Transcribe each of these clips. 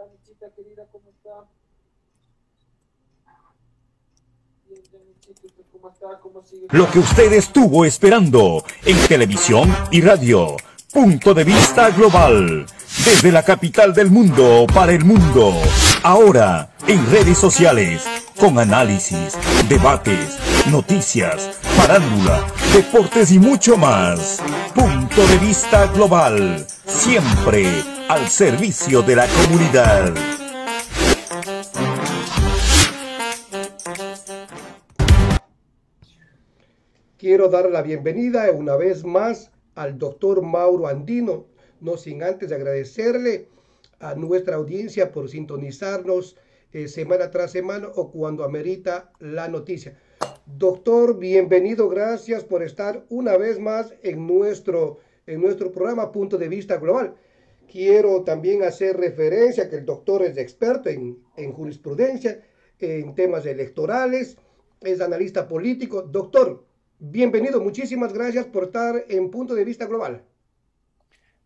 Michita querida, ¿cómo está? Bien, ya, Michita, ¿usted cómo está? ¿Cómo sigue? Lo que usted estuvo esperando en televisión y radio. Punto de vista global. Desde la capital del mundo para el mundo. Ahora en redes sociales. Con análisis, debates, noticias, farándula, deportes y mucho más. Punto de vista global. Siempre al servicio de la comunidad. Quiero dar la bienvenida una vez más al doctor Mauro Andino, no sin antes agradecerle a nuestra audiencia por sintonizarnos semana tras semana o cuando amerita la noticia. Doctor, bienvenido, gracias por estar una vez más en nuestro programa Punto de Vista Global. Quiero también hacer referencia que el doctor es experto en jurisprudencia, en temas electorales, es analista político. Doctor, bienvenido, muchísimas gracias por estar en Punto de Vista Global.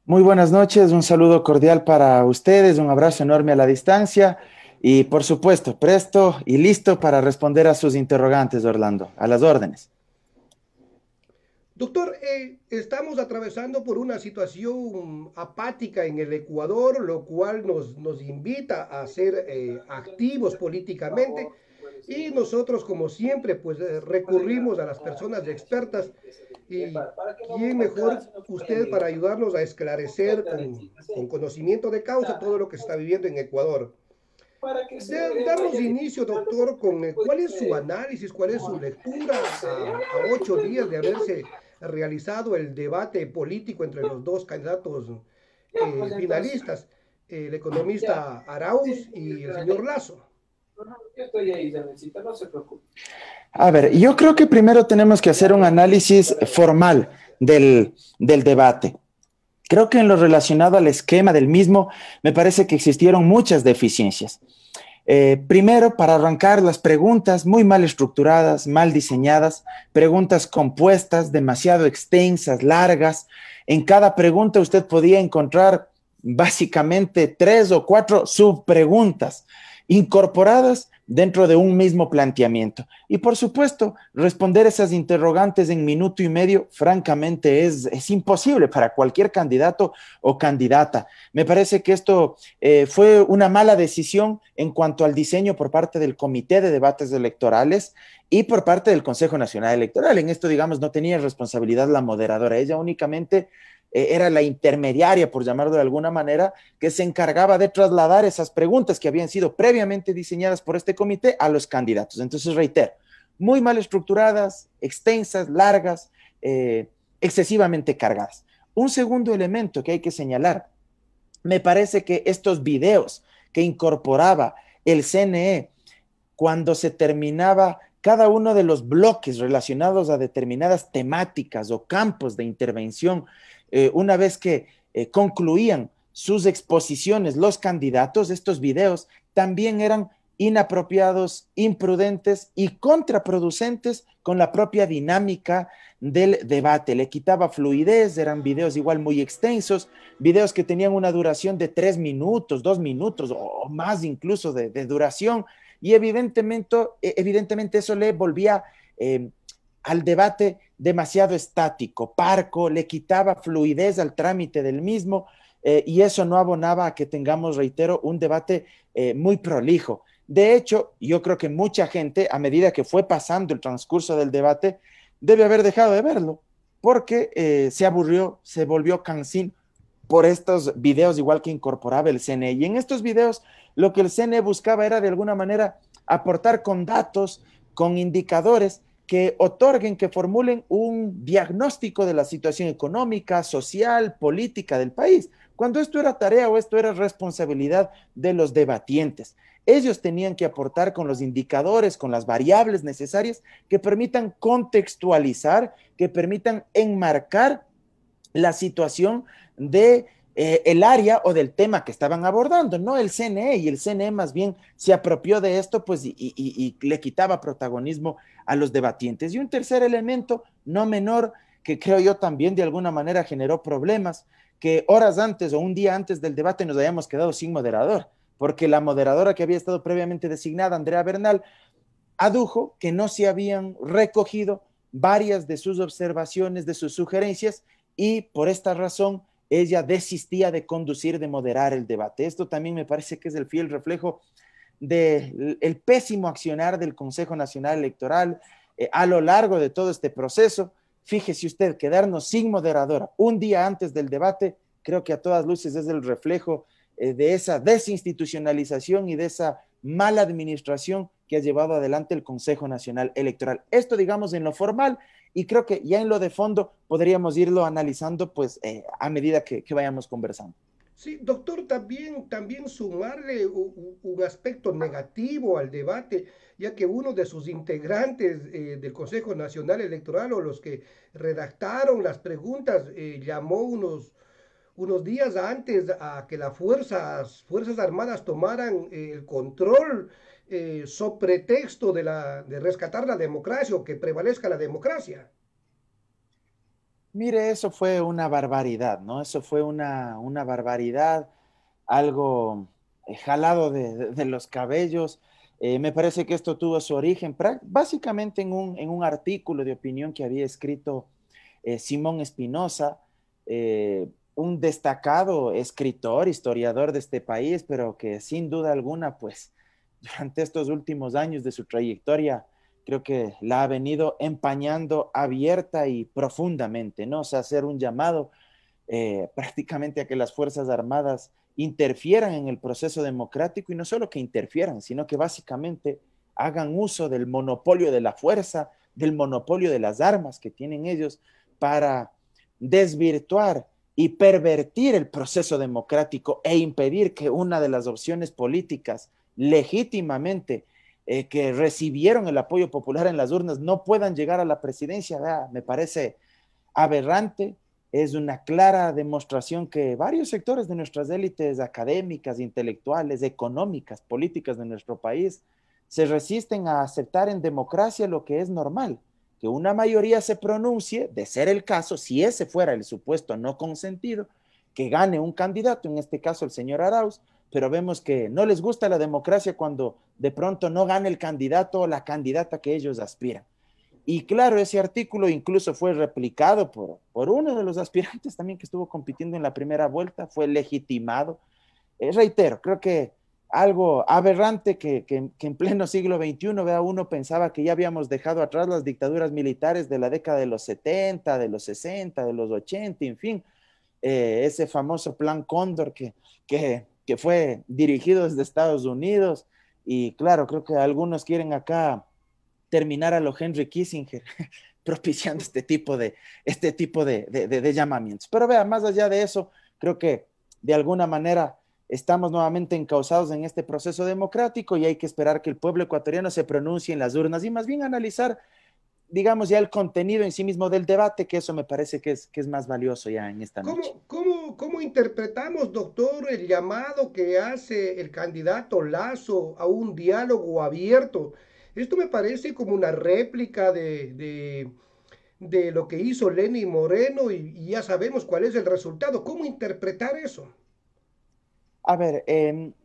Muy buenas noches, un saludo cordial para ustedes, un abrazo enorme a la distancia y por supuesto, presto y listo para responder a sus interrogantes, Orlando, a las órdenes. Doctor, estamos atravesando por una situación apática en el Ecuador, lo cual nos invita a ser activos políticamente. Y nosotros, como siempre, pues recurrimos a las personas expertas. Y quién mejor usted para ayudarnos a esclarecer con conocimiento de causa todo lo que se está viviendo en Ecuador. Damos inicio, doctor, con cuál es su análisis, cuál es su lectura a 8 días de haberse realizado el debate político entre los dos candidatos finalistas, el economista Arauz y el señor Lasso. Yo estoy ahí, Janecita, no se preocupe. A ver, yo creo que primero tenemos que hacer un análisis formal del debate. Creo que en lo relacionado al esquema del mismo, me parece que existieron muchas deficiencias. Primero, para arrancar, las preguntas muy mal estructuradas, mal diseñadas, preguntas compuestas, demasiado extensas, largas. En cada pregunta usted podía encontrar básicamente 3 o 4 subpreguntas incorporadas dentro de un mismo planteamiento. Y por supuesto, responder esas interrogantes en minuto y medio, francamente, es imposible para cualquier candidato o candidata. Me parece que esto fue una mala decisión en cuanto al diseño por parte del Comité de Debates Electorales y por parte del Consejo Nacional Electoral. En esto, digamos, no tenía responsabilidad la moderadora. Ella únicamente era la intermediaria, por llamarlo de alguna manera, que se encargaba de trasladar esas preguntas que habían sido previamente diseñadas por este comité a los candidatos. Entonces, reitero, muy mal estructuradas, extensas, largas, excesivamente cargadas. Un segundo elemento que hay que señalar, me parece que estos videos que incorporaba el CNE cuando se terminaba cada uno de los bloques relacionados a determinadas temáticas o campos de intervención, una vez que concluían sus exposiciones los candidatos, estos videos también eran inapropiados, imprudentes y contraproducentes con la propia dinámica del debate. Le quitaba fluidez, eran videos igual muy extensos, videos que tenían una duración de 3 minutos, 2 minutos o más incluso de duración, y evidentemente eso le volvía al debate demasiado estático, parco, le quitaba fluidez al trámite del mismo, y eso no abonaba a que tengamos, reitero, un debate muy prolijo. De hecho, yo creo que mucha gente, a medida que fue pasando el transcurso del debate, debe haber dejado de verlo, porque se aburrió, se volvió cansín por estos videos igual que incorporaba el CNE. Y en estos videos lo que el CNE buscaba era de alguna manera aportar con datos, con indicadores que otorguen, que formulen un diagnóstico de la situación económica, social, política del país, cuando esto era tarea o esto era responsabilidad de los debatientes. Ellos tenían que aportar con los indicadores, con las variables necesarias que permitan contextualizar, que permitan enmarcar la situación de el área o del tema que estaban abordando, no el CNE, y el CNE más bien se apropió de esto pues y le quitaba protagonismo a los debatientes. Y un tercer elemento, no menor, que creo yo también de alguna manera generó problemas, que horas antes o un día antes del debate nos hayamos quedado sin moderador. porque la moderadora que había estado previamente designada, Andrea Bernal, adujo que no se habían recogido varias de sus observaciones, de sus sugerencias, y por esta razón ella desistía de conducir, de moderar el debate. Esto también me parece que es el fiel reflejo del pésimo accionar del Consejo Nacional Electoral a lo largo de todo este proceso. Fíjese usted, quedarnos sin moderadora un día antes del debate, creo que a todas luces es el reflejo de esa desinstitucionalización y de esa mala administración que ha llevado adelante el Consejo Nacional Electoral. Esto, digamos, en lo formal, y creo que ya en lo de fondo podríamos irlo analizando pues a medida que vayamos conversando. Sí, doctor, también sumarle un aspecto negativo al debate, ya que uno de sus integrantes del Consejo Nacional Electoral o los que redactaron las preguntas llamó unos días antes a que las Fuerzas Armadas tomaran el control so pretexto de rescatar la democracia o que prevalezca la democracia. Mire, eso fue una barbaridad, ¿no? Eso fue una barbaridad, algo jalado de los cabellos. Me parece que esto tuvo su origen básicamente en un artículo de opinión que había escrito Simón Espinosa, un destacado escritor, historiador de este país, pero que sin duda alguna, pues, durante estos últimos años de su trayectoria, creo que la ha venido empañando abierta y profundamente, ¿no? O sea, hacer un llamado prácticamente a que las Fuerzas Armadas interfieran en el proceso democrático, y no solo que interfieran, sino que básicamente hagan uso del monopolio de la fuerza, del monopolio de las armas que tienen ellos para desvirtuar y pervertir el proceso democrático e impedir que una de las opciones políticas legítimamente que recibieron el apoyo popular en las urnas no puedan llegar a la presidencia. Me parece aberrante. Es una clara demostración que varios sectores de nuestras élites académicas, intelectuales, económicas, políticas de nuestro país se resisten a aceptar en democracia lo que es normal, que una mayoría se pronuncie, de ser el caso, si ese fuera el supuesto no consentido, que gane un candidato, en este caso el señor Arauz, pero vemos que no les gusta la democracia cuando de pronto no gana el candidato o la candidata que ellos aspiran. Y claro, ese artículo incluso fue replicado por uno de los aspirantes también que estuvo compitiendo en la primera vuelta, fue legitimado. Reitero, creo que algo aberrante que en pleno siglo XXI, uno pensaba que ya habíamos dejado atrás las dictaduras militares de la década de los 70, de los 60, de los 80, en fin, ese famoso plan Cóndor que fue dirigido desde Estados Unidos. Y claro, creo que algunos quieren acá terminar a lo Henry Kissinger propiciando este tipo de llamamientos. Pero vea, más allá de eso, creo que de alguna manera estamos nuevamente encausados en este proceso democrático y hay que esperar que el pueblo ecuatoriano se pronuncie en las urnas y más bien analizar, digamos, ya el contenido en sí mismo del debate, que eso me parece que es más valioso ya en esta noche. ¿Cómo interpretamos, doctor, el llamado que hace el candidato Lasso a un diálogo abierto? Esto me parece como una réplica de lo que hizo Lenín Moreno y ya sabemos cuál es el resultado. ¿Cómo interpretar eso? A ver,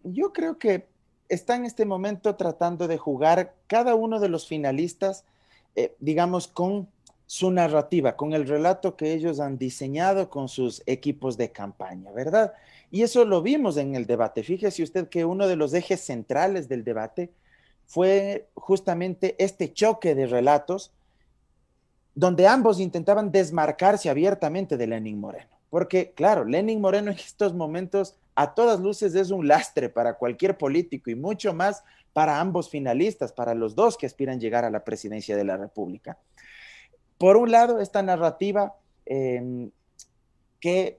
yo creo que está en este momento tratando de jugar cada uno de los finalistas, digamos, con su narrativa, con el relato que ellos han diseñado con sus equipos de campaña, ¿verdad? Y eso lo vimos en el debate. Fíjese usted que uno de los ejes centrales del debate fue justamente este choque de relatos donde ambos intentaban desmarcarse abiertamente de Lenín Moreno. Porque, claro, Lenín Moreno en estos momentos a todas luces es un lastre para cualquier político y mucho más para ambos finalistas, para los dos que aspiran a llegar a la presidencia de la República. Por un lado, esta narrativa que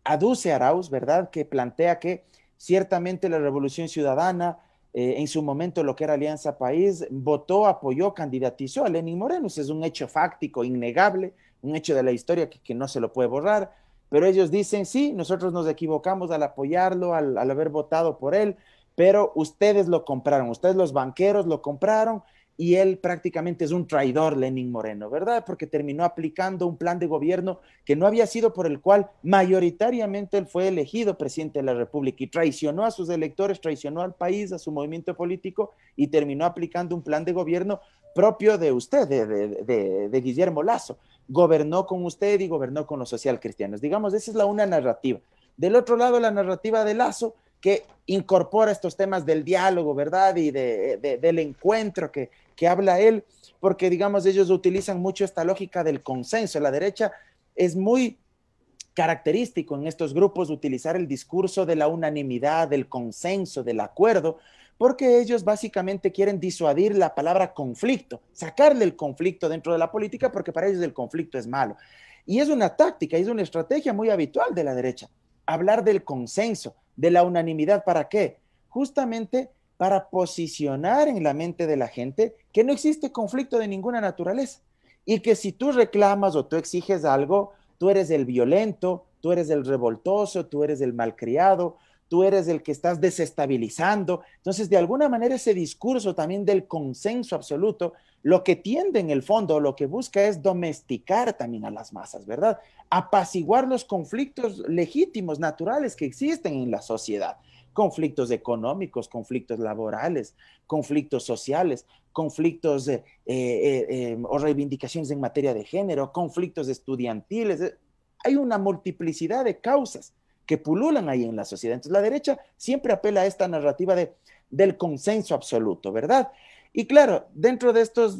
aduce Arauz, ¿verdad? Que plantea que ciertamente la Revolución Ciudadana, en su momento lo que era Alianza País, votó, apoyó, candidatizó a Lenín Moreno. Ese es un hecho fáctico, innegable, un hecho de la historia que no se lo puede borrar. Pero ellos dicen, sí, nosotros nos equivocamos al apoyarlo, al haber votado por él, pero ustedes lo compraron, ustedes los banqueros lo compraron y él prácticamente es un traidor, Lenín Moreno, ¿verdad? Porque terminó aplicando un plan de gobierno que no había sido por el cual mayoritariamente él fue elegido presidente de la República y traicionó a sus electores, traicionó al país, a su movimiento político y terminó aplicando un plan de gobierno propio de usted, de Guillermo Lasso. Gobernó con usted y gobernó con los socialcristianos. Digamos, esa es una narrativa. Del otro lado, la narrativa de Lasso, que incorpora estos temas del diálogo, ¿verdad? Y del encuentro que habla él, porque, digamos, ellos utilizan mucho esta lógica del consenso. La derecha es muy característico en estos grupos utilizar el discurso de la unanimidad, del consenso, del acuerdo, porque ellos básicamente quieren disuadir la palabra conflicto, sacarle el conflicto dentro de la política, porque para ellos el conflicto es malo. Y es una táctica, es una estrategia muy habitual de la derecha, hablar del consenso, de la unanimidad. ¿Para qué? Justamente para posicionar en la mente de la gente que no existe conflicto de ninguna naturaleza y que si tú reclamas o tú exiges algo, tú eres el violento, tú eres el revoltoso, tú eres el malcriado, tú eres el que estás desestabilizando. Entonces, de alguna manera, ese discurso también del consenso absoluto, lo que tiende en el fondo, lo que busca es domesticar también a las masas, ¿verdad? Apaciguar los conflictos legítimos, naturales que existen en la sociedad. Conflictos económicos, conflictos laborales, conflictos sociales, conflictos o reivindicaciones en materia de género, conflictos estudiantiles. Hay una multiplicidad de causas que pululan ahí en la sociedad. Entonces la derecha siempre apela a esta narrativa del consenso absoluto, ¿verdad? Y claro, dentro de estas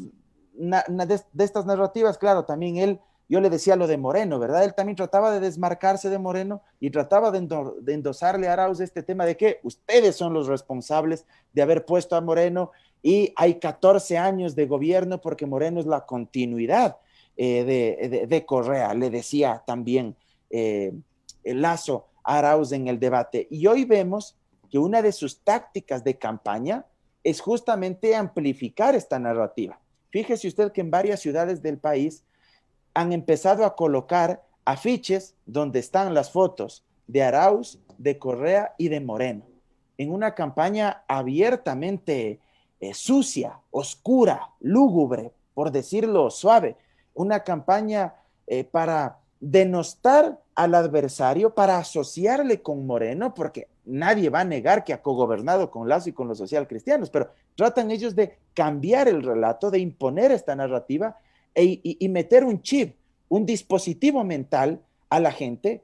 narrativas, claro, también yo le decía lo de Moreno, ¿verdad? Él también trataba de desmarcarse de Moreno y trataba de endosarle a Arauz este tema de que ustedes son los responsables de haber puesto a Moreno y hay 14 años de gobierno porque Moreno es la continuidad de Correa, le decía también Lasso a Arauz en el debate. Y hoy vemos que una de sus tácticas de campaña es justamente amplificar esta narrativa. Fíjese usted que en varias ciudades del país han empezado a colocar afiches donde están las fotos de Arauz, de Correa y de Moreno, en una campaña abiertamente sucia, oscura, lúgubre, por decirlo suave, una campaña para denostar al adversario, para asociarle con Moreno, porque nadie va a negar que ha cogobernado con Lasso y con los socialcristianos, pero tratan ellos de cambiar el relato, de imponer esta narrativa y meter un chip, un dispositivo mental a la gente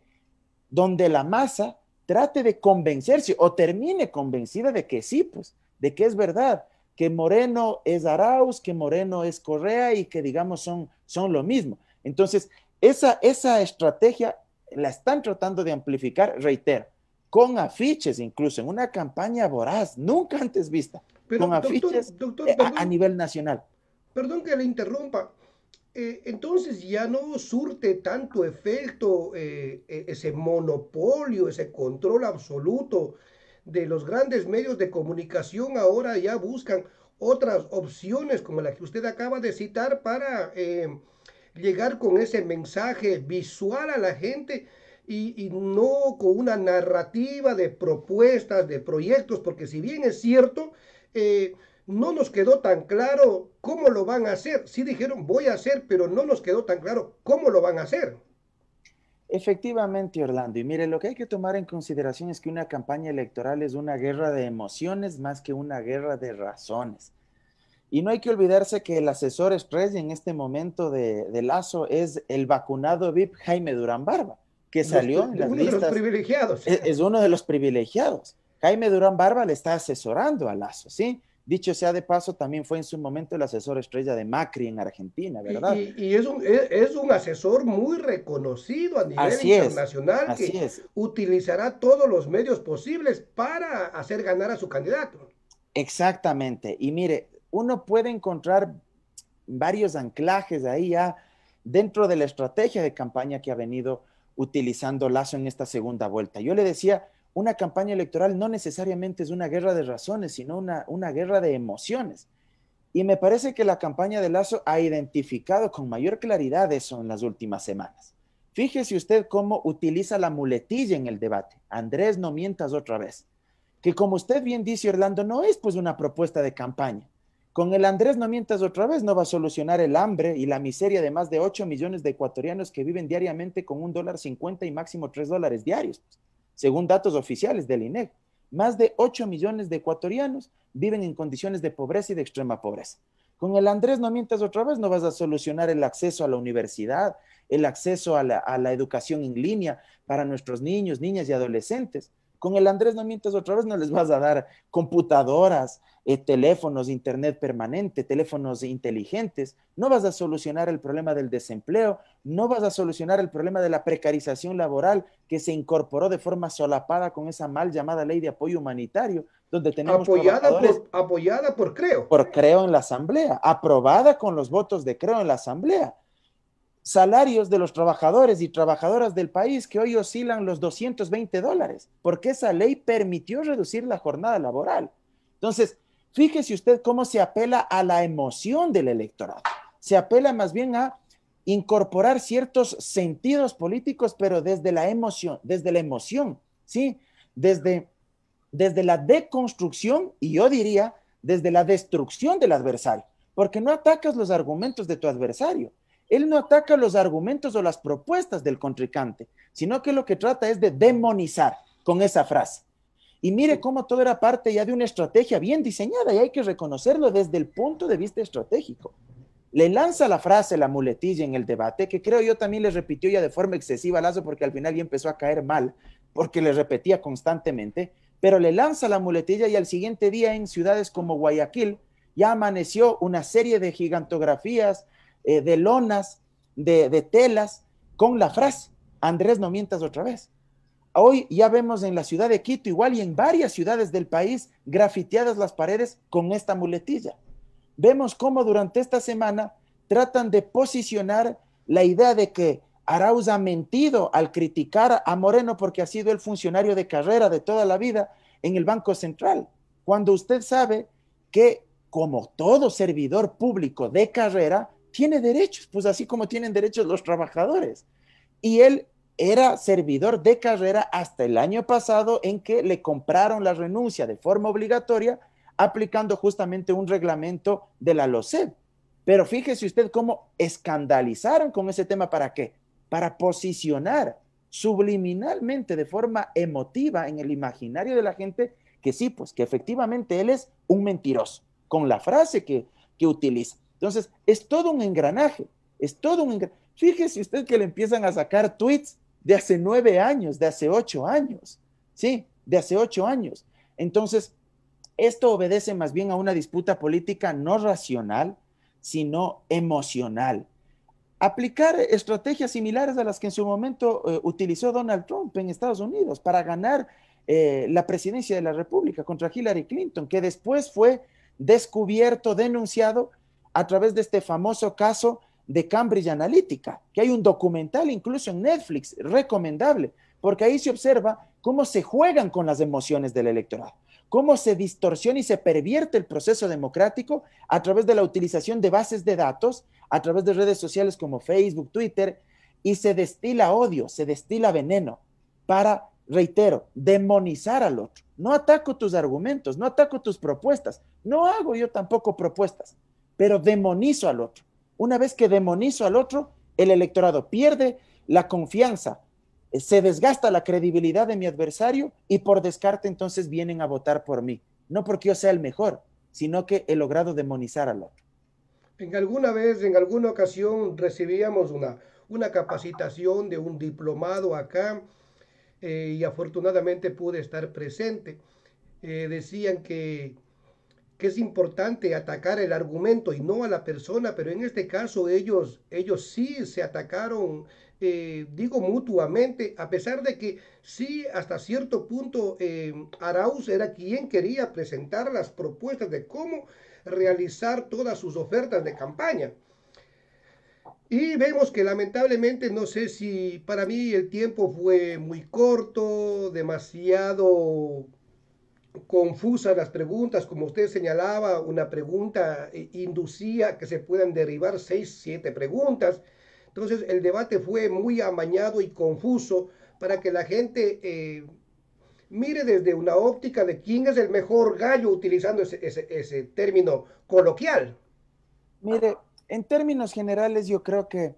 donde la masa trate de convencerse o termine convencida de que sí, pues, de que es verdad, que Moreno es Arauz, que Moreno es Correa y que, digamos, son lo mismo. Entonces, esa estrategia la están tratando de amplificar, reitero, con afiches incluso, en una campaña voraz, nunca antes vista, pero, con afiches doctor, a nivel nacional. Perdón que le interrumpa. Entonces ya no surte tanto efecto ese monopolio, ese control absoluto de los grandes medios de comunicación. Ahora ya buscan otras opciones como la que usted acaba de citar para llegar con ese mensaje visual a la gente y no con una narrativa de propuestas, de proyectos, porque si bien es cierto, no nos quedó tan claro cómo lo van a hacer. Sí dijeron voy a hacer, pero no nos quedó tan claro cómo lo van a hacer. Efectivamente, Orlando. Y mire, lo que hay que tomar en consideración es que una campaña electoral es una guerra de emociones más que una guerra de razones. Y no hay que olvidarse que el asesor estrella en este momento de Lasso es el vacunado VIP Jaime Durán Barba, que salió en las listas. Uno de los privilegiados. Es uno de los privilegiados. Jaime Durán Barba le está asesorando a Lasso, ¿sí? Dicho sea de paso, también fue en su momento el asesor estrella de Macri en Argentina, ¿verdad? Y es un asesor muy reconocido a nivel internacional que utilizará todos los medios posibles para hacer ganar a su candidato. Exactamente. Y mire, uno puede encontrar varios anclajes ahí ya dentro de la estrategia de campaña que ha venido utilizando Lasso en esta segunda vuelta. Yo le decía, una campaña electoral no necesariamente es una guerra de razones, sino una guerra de emociones. Y me parece que la campaña de Lasso ha identificado con mayor claridad eso en las últimas semanas. Fíjese usted cómo utiliza la muletilla en el debate. Andrés, no mientas otra vez. Que como usted bien dice, Orlando, no es pues una propuesta de campaña. Con el Andrés no mientas otra vez, no va a solucionar el hambre y la miseria de más de 8 millones de ecuatorianos que viven diariamente con $1.50 y máximo $3 diarios, según datos oficiales del INEC. Más de 8 millones de ecuatorianos viven en condiciones de pobreza y de extrema pobreza. Con el Andrés no mientas otra vez, no vas a solucionar el acceso a la universidad, el acceso a la educación en línea para nuestros niños, niñas y adolescentes. Con el Andrés no mientas otra vez, no les vas a dar computadoras, teléfonos, internet permanente, teléfonos inteligentes. No vas a solucionar el problema del desempleo, no vas a solucionar el problema de la precarización laboral que se incorporó de forma solapada con esa mal llamada ley de apoyo humanitario, donde tenemos apoyada por Creo. Por Creo en la Asamblea, aprobada con los votos de Creo en la Asamblea. Salarios de los trabajadores y trabajadoras del país que hoy oscilan los $220, porque esa ley permitió reducir la jornada laboral. Entonces, fíjese usted cómo se apela a la emoción del electorado. Se apela más bien a incorporar ciertos sentidos políticos, pero desde la emoción, ¿sí? Desde la deconstrucción, y yo diría, desde la destrucción del adversario, porque no atacas los argumentos de tu adversario. Él no ataca los argumentos o las propuestas del contrincante, sino que lo que trata es de demonizar con esa frase. Y mire cómo todo era parte ya de una estrategia bien diseñada, y hay que reconocerlo desde el punto de vista estratégico. Le lanza la frase, la muletilla en el debate, que creo yo también le repitió ya de forma excesiva a Lazo, porque al final ya empezó a caer mal, porque le repetía constantemente, pero le lanza la muletilla y al siguiente día en ciudades como Guayaquil ya amaneció una serie de gigantografías, de lonas, de telas, con la frase, Andrés no mientas otra vez. Hoy ya vemos en la ciudad de Quito igual y en varias ciudades del país grafiteadas las paredes con esta muletilla. Vemos cómo durante esta semana tratan de posicionar la idea de que Arauz ha mentido al criticar a Moreno porque ha sido el funcionario de carrera de toda la vida en el Banco Central, cuando usted sabe que, como todo servidor público de carrera, tiene derechos, pues así como tienen derechos los trabajadores. Y él era servidor de carrera hasta el año pasado, en que le compraron la renuncia de forma obligatoria, aplicando justamente un reglamento de la LOCEP. Pero fíjese usted cómo escandalizaron con ese tema. ¿Para qué? Para posicionar subliminalmente, de forma emotiva, en el imaginario de la gente, que sí, pues que efectivamente él es un mentiroso, con la frase que utiliza. Entonces, es todo un engranaje, Fíjese usted que le empiezan a sacar tweets de hace 9 años, de hace 8 años, ¿sí? De hace 8 años. Entonces, esto obedece más bien a una disputa política no racional, sino emocional. Aplicar estrategias similares a las que en su momento utilizó Donald Trump en Estados Unidos para ganar la presidencia de la República contra Hillary Clinton, que después fue descubierto, denunciado a través de este famoso caso de Cambridge Analytica, que hay un documental incluso en Netflix, recomendable, porque ahí se observa cómo se juegan con las emociones del electorado, cómo se distorsiona y se pervierte el proceso democrático a través de la utilización de bases de datos, a través de redes sociales como Facebook, Twitter, y se destila odio, se destila veneno para, reitero, demonizar al otro. No ataco tus argumentos, no ataco tus propuestas, no hago yo tampoco propuestas, pero demonizo al otro. Una vez que demonizo al otro, el electorado pierde la confianza, se desgasta la credibilidad de mi adversario y por descarte entonces vienen a votar por mí. No porque yo sea el mejor, sino que he logrado demonizar al otro. En alguna ocasión recibíamos una capacitación de un diplomado acá y afortunadamente pude estar presente. Decían que es importante atacar el argumento y no a la persona, pero en este caso ellos sí se atacaron, digo mutuamente, a pesar de que sí hasta cierto punto Arauz era quien quería presentar las propuestas de cómo realizar todas sus ofertas de campaña. Y vemos que lamentablemente, no sé si para mí el tiempo fue muy corto, demasiado confusas las preguntas, como usted señalaba, una pregunta inducía que se puedan derivar 6, 7 preguntas. Entonces el debate fue muy amañado y confuso para que la gente mire desde una óptica de quién es el mejor gallo, utilizando ese término coloquial. Mire, en términos generales yo creo que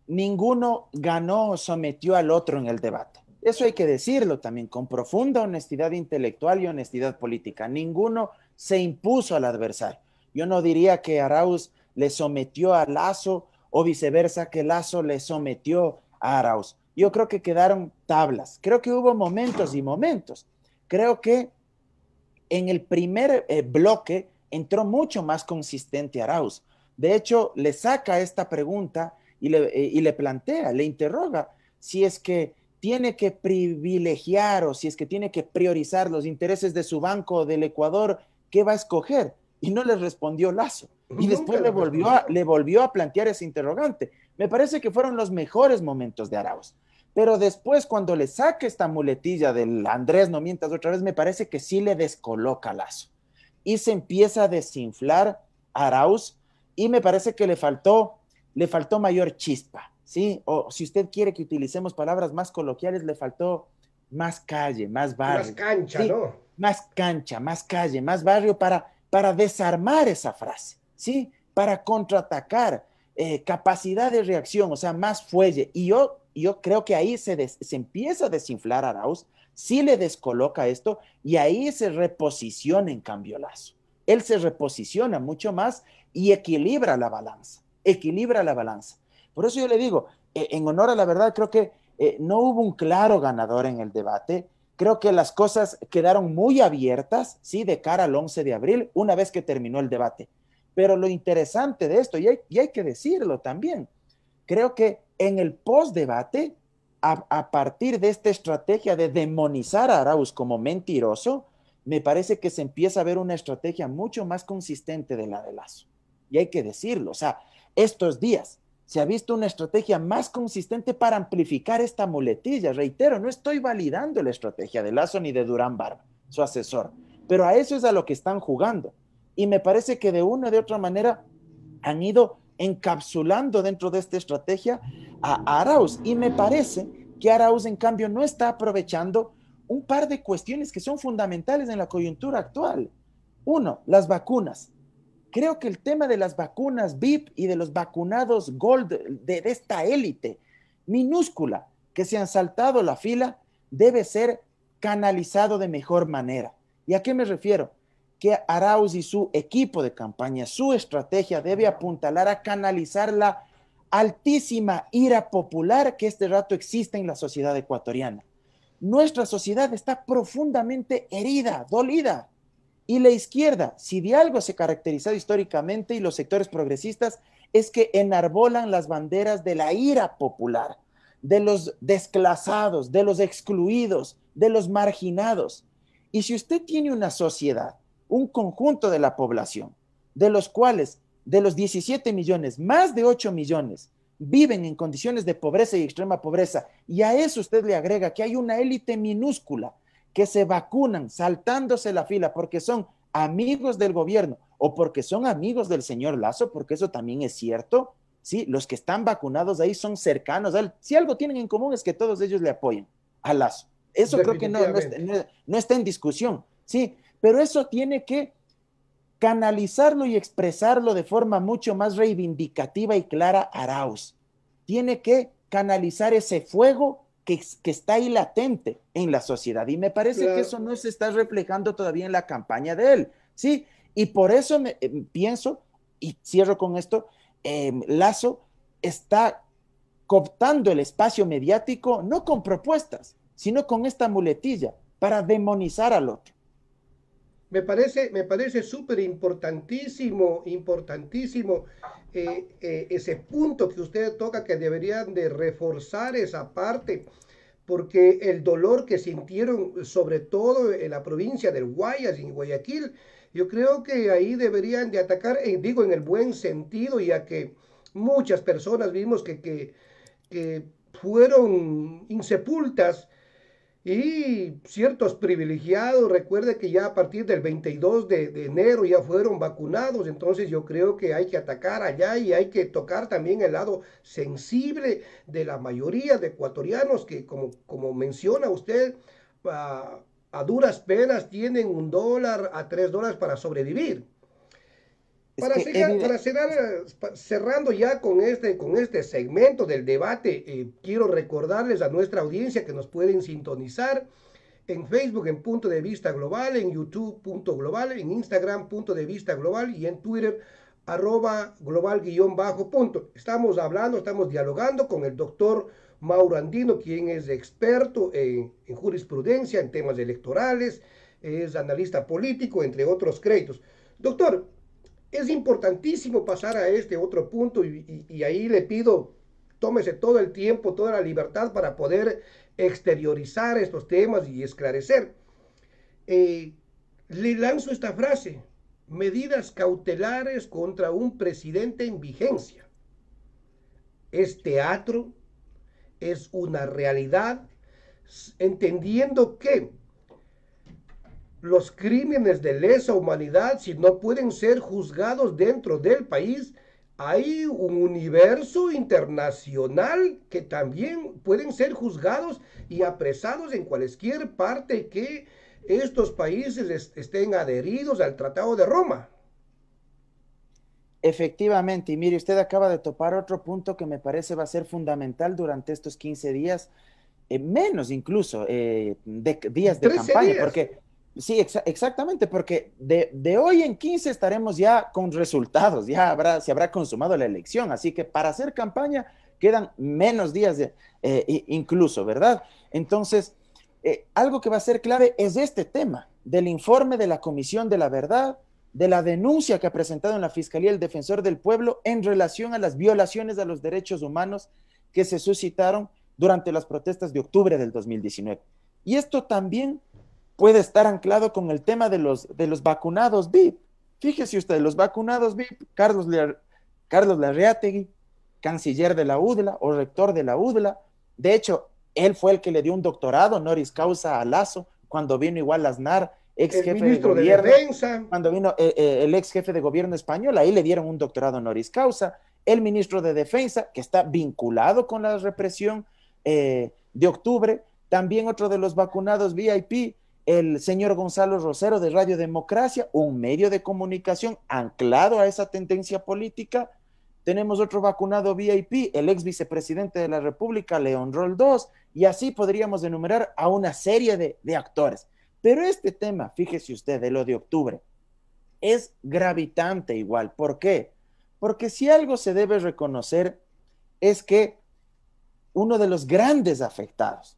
ninguno ganó o sometió al otro en el debate. Eso hay que decirlo también, con profunda honestidad intelectual y honestidad política. Ninguno se impuso al adversario. Yo no diría que Arauz le sometió a Lasso o viceversa, que Lasso le sometió a Arauz. Yo creo que quedaron tablas. Creo que hubo momentos y momentos. Creo que en el primer bloque entró mucho más consistente Arauz. De hecho, le saca esta pregunta y le plantea, le interroga si es que tiene que privilegiar o si es que tiene que priorizar los intereses de su banco del Ecuador, ¿qué va a escoger? Y no le respondió Lasso. Y después le volvió a plantear ese interrogante. Me parece que fueron los mejores momentos de Arauz. Pero después, cuando le saca esta muletilla del Andrés, no mientas otra vez, me parece que sí le descoloca Lasso. Y se empieza a desinflar Arauz y me parece que le faltó mayor chispa, ¿sí? O si usted quiere que utilicemos palabras más coloquiales, le faltó más calle, más barrio. Más cancha, ¿sí? ¿no? Más cancha, más calle, más barrio para desarmar esa frase, ¿sí? Para contraatacar, capacidad de reacción, o sea, más fuelle. Y yo creo que ahí se empieza a desinflar Arauz, sí le descoloca esto y ahí se reposiciona en cambio Lasso. Él se reposiciona mucho más y equilibra la balanza. Por eso yo le digo, en honor a la verdad, creo que no hubo un claro ganador en el debate. Creo que las cosas quedaron muy abiertas, ¿sí? De cara al 11 de abril, una vez que terminó el debate. Pero lo interesante de esto, y hay que decirlo también, creo que en el post-debate, a partir de esta estrategia de demonizar a Arauz como mentiroso, me parece que se empieza a ver una estrategia mucho más consistente de la de Lasso. Y hay que decirlo, o sea, estos días se ha visto una estrategia más consistente para amplificar esta muletilla. Reitero, no estoy validando la estrategia de Lasso ni de Durán Barba, su asesor, pero a eso es a lo que están jugando. Y me parece que de una o de otra manera han ido encapsulando dentro de esta estrategia a Arauz. Y me parece que Arauz, en cambio, no está aprovechando un par de cuestiones que son fundamentales en la coyuntura actual. Uno, las vacunas. Creo que el tema de las vacunas VIP y de los vacunados Gold de esta élite minúscula que se han saltado la fila debe ser canalizado de mejor manera. ¿Y a qué me refiero? Que Arauz y su equipo de campaña, su estrategia debe apuntalar a canalizar la altísima ira popular que este rato existe en la sociedad ecuatoriana. Nuestra sociedad está profundamente herida, dolida. Y la izquierda, si de algo se ha caracterizado históricamente y los sectores progresistas, es que enarbolan las banderas de la ira popular, de los desclasados, de los excluidos, de los marginados. Y si usted tiene una sociedad, un conjunto de la población, de los cuales, de los 17 millones, más de 8 millones viven en condiciones de pobreza y extrema pobreza, y a eso usted le agrega que hay una élite minúscula que se vacunan saltándose la fila porque son amigos del gobierno o porque son amigos del señor Lasso, porque eso también es cierto, ¿sí? Los que están vacunados ahí son cercanos a él. Si algo tienen en común es que todos ellos le apoyan a Lasso. Eso creo que no está en discusión, ¿sí? Pero eso tiene que canalizarlo y expresarlo de forma mucho más reivindicativa y clara Arauz. Tiene que canalizar ese fuego que está ahí latente en la sociedad. Y me parece que eso no se está reflejando todavía en la campaña de él, ¿sí? Y por eso pienso, y cierro con esto, Lasso está cooptando el espacio mediático no con propuestas, sino con esta muletilla para demonizar al otro. Me parece súper importantísimo ese punto que usted toca, que deberían de reforzar esa parte, porque el dolor que sintieron, sobre todo en la provincia del Guayas y en Guayaquil, yo creo que ahí deberían de atacar, digo en el buen sentido, ya que muchas personas vimos que fueron insepultas. Y ciertos privilegiados, recuerde que ya a partir del 22 de enero ya fueron vacunados, entonces yo creo que hay que atacar allá y hay que tocar también el lado sensible de la mayoría de ecuatorianos que, como menciona usted, a duras penas tienen $1 a $3 para sobrevivir. Cerrando ya con este segmento del debate, quiero recordarles a nuestra audiencia que nos pueden sintonizar en Facebook en Punto de Vista Global, en YouTube Punto Global, en Instagram Punto de Vista Global y en Twitter @global_punto. Estamos dialogando con el doctor Mauro Andino, quien es experto en jurisprudencia, en temas electorales, es analista político, entre otros créditos. Doctor, es importantísimo pasar a este otro punto y ahí le pido, tómese todo el tiempo, toda la libertad para poder exteriorizar estos temas y esclarecer. Le lanzo esta frase: medidas cautelares contra un presidente en vigencia. ¿Es teatro? ¿Es una realidad? Entendiendo que los crímenes de lesa humanidad, si no pueden ser juzgados dentro del país, hay un universo internacional que también pueden ser juzgados y apresados en cualquier parte que estos países estén adheridos al Tratado de Roma. Efectivamente, y mire, usted acaba de topar otro punto que me parece va a ser fundamental durante estos 15 días, menos incluso, días de campaña, días. Porque sí, exactamente, porque de hoy en 15 estaremos ya con resultados, se habrá consumado la elección, así que para hacer campaña quedan menos días incluso, ¿verdad? Entonces, algo que va a ser clave es este tema del informe de la Comisión de la Verdad, de la denuncia que ha presentado en la Fiscalía el Defensor del Pueblo en relación a las violaciones a los derechos humanos que se suscitaron durante las protestas de octubre del 2019. Y esto también puede estar anclado con el tema de los vacunados VIP. Fíjese usted, los vacunados VIP, Carlos Larreategui, canciller de la UDLA o rector de la UDLA, de hecho, él fue el que le dio un doctorado honoris causa a Lasso cuando vino igual Aznar, ex jefe de gobierno, cuando vino el ex jefe de gobierno español, ahí le dieron un doctorado honoris causa. El ministro de Defensa, que está vinculado con la represión de octubre, también otro de los vacunados VIP, el señor Gonzalo Rosero de Radio Democracia, un medio de comunicación anclado a esa tendencia política. Tenemos otro vacunado VIP, el ex vicepresidente de la República, León Roldós, y así podríamos enumerar a una serie de actores. Pero este tema, fíjese usted, de lo de octubre, es gravitante igual. ¿Por qué? Porque si algo se debe reconocer es que uno de los grandes afectados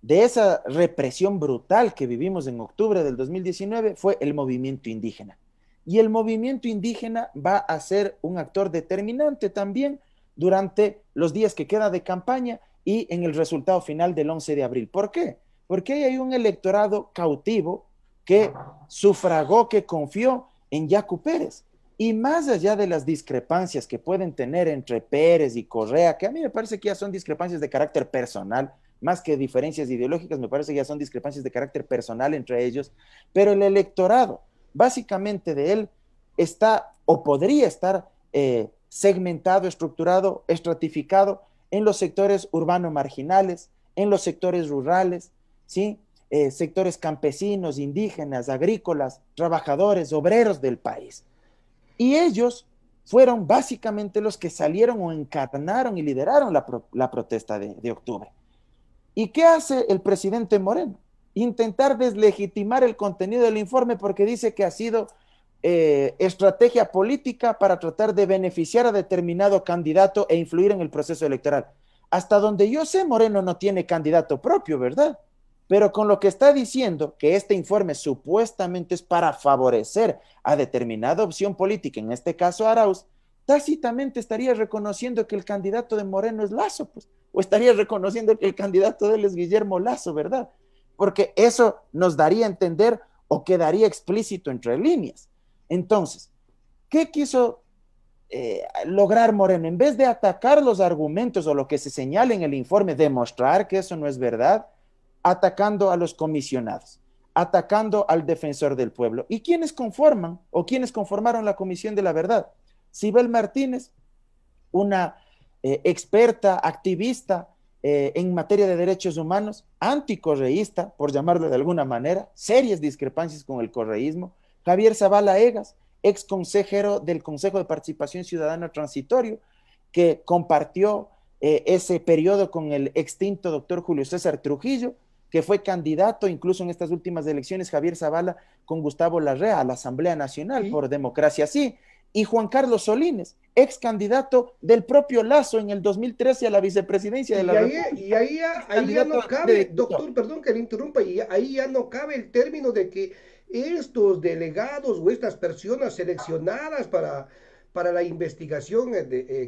de esa represión brutal que vivimos en octubre del 2019 fue el movimiento indígena. Y el movimiento indígena va a ser un actor determinante también durante los días que queda de campaña y en el resultado final del 11 de abril. ¿Por qué? Porque hay un electorado cautivo que sufragó, que confió en Yacu Pérez. Y más allá de las discrepancias que pueden tener entre Pérez y Correa, que a mí me parece que ya son discrepancias de carácter personal, más que diferencias ideológicas, me parece que ya son discrepancias de carácter personal entre ellos, pero el electorado, básicamente de él, está o podría estar segmentado, estructurado, estratificado en los sectores urbanos marginales, en los sectores rurales, ¿sí? Sectores campesinos, indígenas, agrícolas, trabajadores, obreros del país. Y ellos fueron básicamente los que salieron o encarnaron y lideraron la protesta de octubre. ¿Y qué hace el presidente Moreno? Intentar deslegitimar el contenido del informe porque dice que ha sido estrategia política para tratar de beneficiar a determinado candidato e influir en el proceso electoral. Hasta donde yo sé, Moreno no tiene candidato propio, ¿verdad? Pero con lo que está diciendo, que este informe supuestamente es para favorecer a determinada opción política, en este caso Arauz, tácitamente estaría reconociendo que el candidato de Moreno es Lasso, pues, o estaría reconociendo que el candidato de él es Guillermo Lasso, ¿verdad? Porque eso nos daría a entender o quedaría explícito entre líneas. Entonces, ¿qué quiso lograr Moreno? En vez de atacar los argumentos o lo que se señala en el informe, demostrar que eso no es verdad, atacando a los comisionados, atacando al defensor del pueblo. ¿Y quiénes conforman o quiénes conformaron la Comisión de la Verdad? Sibel Martínez, una experta, activista en materia de derechos humanos, anticorreísta, por llamarlo de alguna manera, serias discrepancias con el correísmo. Javier Zavala Egas, ex consejero del Consejo de Participación Ciudadana Transitorio, que compartió ese periodo con el extinto doctor Julio César Trujillo, que fue candidato incluso en estas últimas elecciones, Javier Zavala, con Gustavo Larrea a la Asamblea Nacional por Democracia Sí, y Juan Carlos Solines, ex candidato del propio Lazo en el 2013 a la vicepresidencia de la República. Y ahí ya no cabe, doctor, perdón que le interrumpa, y ahí ya no cabe el término de que estos delegados o estas personas seleccionadas para la investigación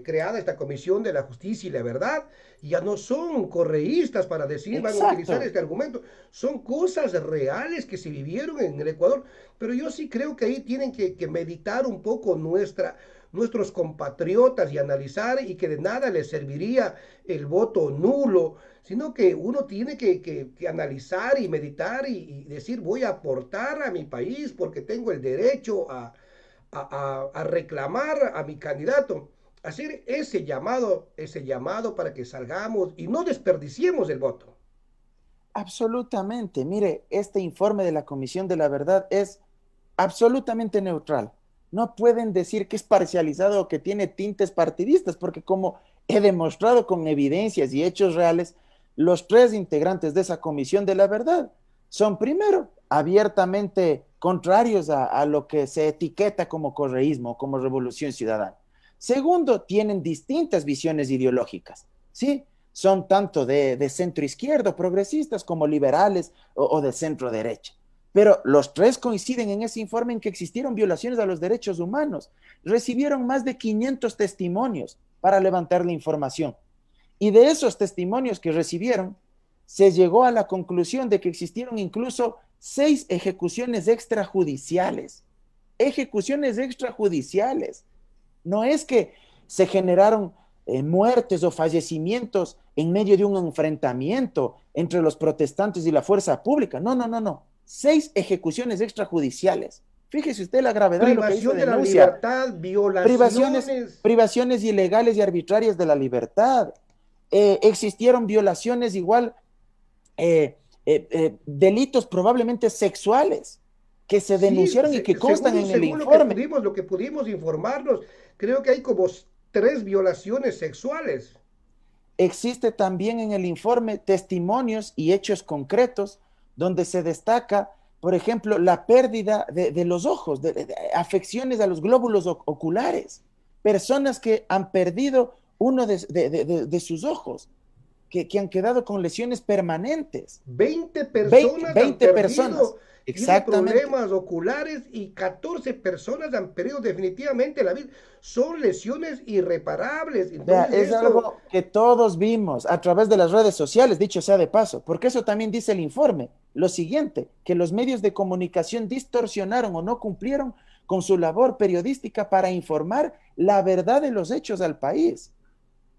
creada esta Comisión de la Justicia y la Verdad, ya no son correístas para decir, van a utilizar este argumento, son cosas reales que se vivieron en el Ecuador, pero yo sí creo que ahí tienen que meditar un poco nuestros compatriotas y analizar, y que de nada les serviría el voto nulo, sino que uno tiene que analizar y meditar y decir, voy a aportar a mi país porque tengo el derecho a reclamar a mi candidato, hacer ese llamado para que salgamos y no desperdiciemos el voto. Absolutamente. Mire, este informe de la Comisión de la Verdad es absolutamente neutral. No pueden decir que es parcializado o que tiene tintes partidistas, porque como he demostrado con evidencias y hechos reales, los 3 integrantes de esa Comisión de la Verdad son, primero, abiertamente contrarios a lo que se etiqueta como correísmo, como revolución ciudadana. Segundo, tienen distintas visiones ideológicas, ¿sí? Son tanto de centro izquierdo, progresistas, como liberales o de centro derecha. Pero los 3 coinciden en ese informe en que existieron violaciones a los derechos humanos. Recibieron más de 500 testimonios para levantar la información. Y de esos testimonios que recibieron, se llegó a la conclusión de que existieron incluso 6 ejecuciones extrajudiciales. Ejecuciones extrajudiciales. No es que se generaron muertes o fallecimientos en medio de un enfrentamiento entre los protestantes y la fuerza pública. No. 6 ejecuciones extrajudiciales. Fíjese usted la gravedad de lo que dice denuncia. De la libertad, privaciones ilegales y arbitrarias de la libertad. Existieron violaciones igual, delitos probablemente sexuales que se denunciaron y que constan en el informe. Lo que pudimos informarnos, creo que hay como 3 violaciones sexuales. Existe también en el informe testimonios y hechos concretos donde se destaca, por ejemplo, la pérdida de los ojos, de afecciones a los glóbulos oculares, personas que han perdido uno de sus ojos, que han quedado con lesiones permanentes. 20 personas 20 personas. Exactamente. Problemas oculares y 14 personas han perdido definitivamente la vida. Son lesiones irreparables. Entonces, es algo que todos vimos a través de las redes sociales, dicho sea de paso, porque eso también dice el informe. Lo siguiente, que los medios de comunicación distorsionaron o no cumplieron con su labor periodística para informar la verdad de los hechos al país